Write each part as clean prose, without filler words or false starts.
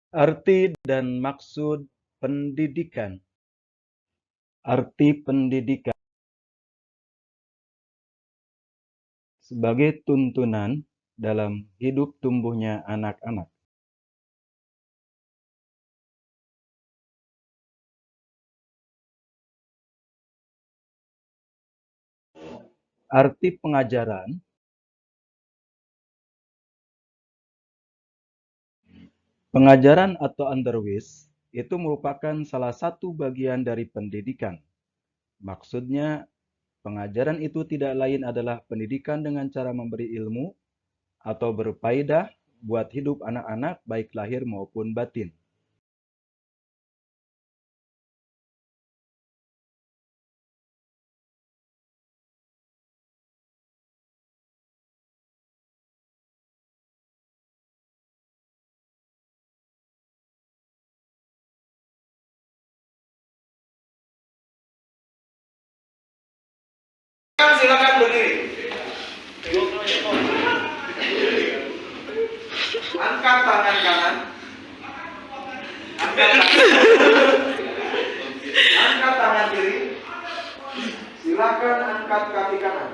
Arti dan maksud pendidikan. Arti pendidikan sebagai tuntunan dalam hidup tumbuhnya anak-anak. Arti pengajaran. Pengajaran atau underwis itu merupakan salah satu bagian dari pendidikan. Maksudnya, pengajaran itu tidak lain adalah pendidikan dengan cara memberi ilmu atau berfaedah buat hidup anak-anak baik lahir maupun batin. Silakan berdiri. Angkat tangan kanan. Angkat tangan kiri. Silakan angkat kaki kanan.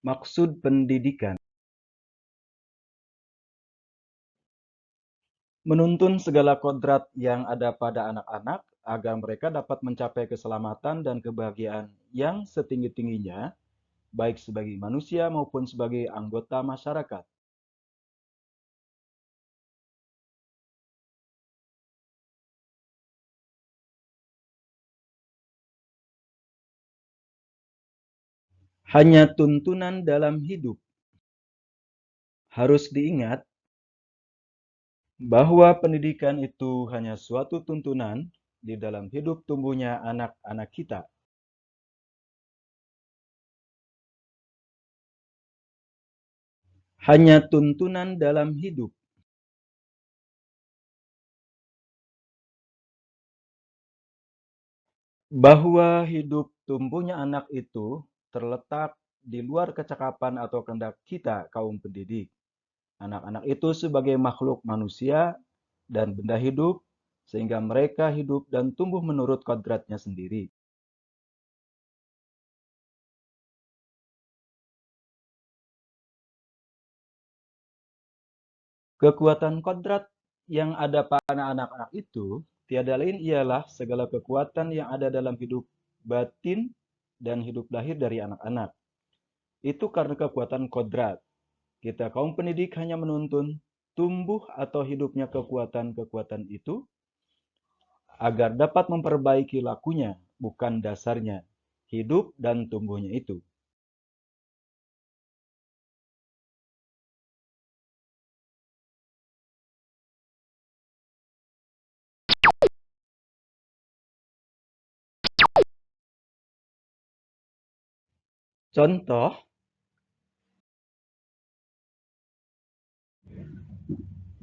Maksud pendidikan. Menuntun segala kodrat yang ada pada anak-anak agar mereka dapat mencapai keselamatan dan kebahagiaan yang setinggi-tingginya, baik sebagai manusia maupun sebagai anggota masyarakat. Hanya tuntunan dalam hidup. Harus diingat bahwa pendidikan itu hanya suatu tuntunan di dalam hidup tumbuhnya anak-anak kita. Hanya tuntunan dalam hidup. Bahwa hidup tumbuhnya anak itu terletak di luar kecakapan atau kehendak kita, kaum pendidik. Anak-anak itu sebagai makhluk manusia dan benda hidup, sehingga mereka hidup dan tumbuh menurut kodratnya sendiri. Kekuatan kodrat yang ada pada anak-anak itu tiada lain ialah segala kekuatan yang ada dalam hidup batin dan hidup lahir dari anak-anak. Itu karena kekuatan kodrat. Kita kaum pendidik hanya menuntun tumbuh atau hidupnya kekuatan-kekuatan itu agar dapat memperbaiki lakunya, bukan dasarnya, hidup dan tumbuhnya itu. Contoh,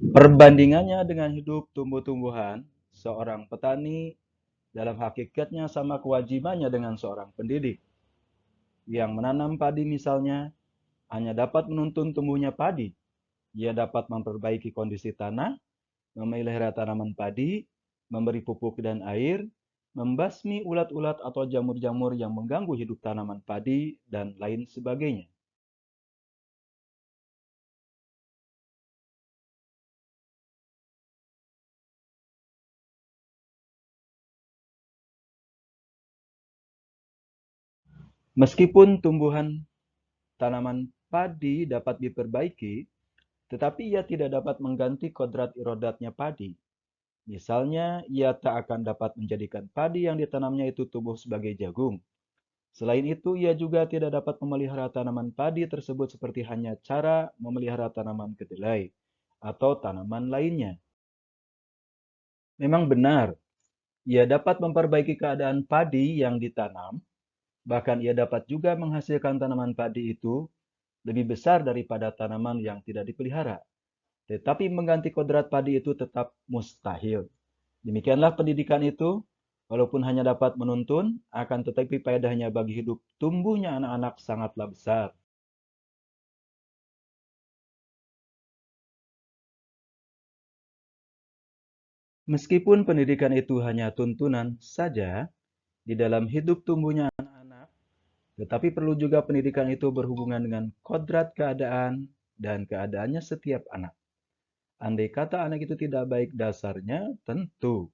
perbandingannya dengan hidup tumbuh-tumbuhan, seorang petani dalam hakikatnya sama kewajibannya dengan seorang pendidik. Yang menanam padi misalnya, hanya dapat menuntun tumbuhnya padi. Ia dapat memperbaiki kondisi tanah, memelihara tanaman padi, memberi pupuk dan air, membasmi ulat-ulat atau jamur-jamur yang mengganggu hidup tanaman padi, dan lain sebagainya. Meskipun tumbuhan tanaman padi dapat diperbaiki, tetapi ia tidak dapat mengganti kodrat irodatnya padi. Misalnya, ia tak akan dapat menjadikan padi yang ditanamnya itu tumbuh sebagai jagung. Selain itu, ia juga tidak dapat memelihara tanaman padi tersebut seperti hanya cara memelihara tanaman kedelai atau tanaman lainnya. Memang benar, ia dapat memperbaiki keadaan padi yang ditanam, bahkan ia dapat juga menghasilkan tanaman padi itu lebih besar daripada tanaman yang tidak dipelihara. tetapi mengganti kodrat padi itu tetap mustahil. Demikianlah pendidikan itu, walaupun hanya dapat menuntun, akan tetapi faedahnya bagi hidup tumbuhnya anak-anak sangatlah besar. Meskipun pendidikan itu hanya tuntunan saja di dalam hidup tumbuhnya anak-anak, tetapi perlu juga pendidikan itu berhubungan dengan kodrat keadaan dan keadaannya setiap anak. Andai kata anak itu tidak baik dasarnya, tentu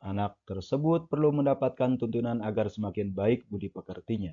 anak tersebut perlu mendapatkan tuntunan agar semakin baik budi pekertinya.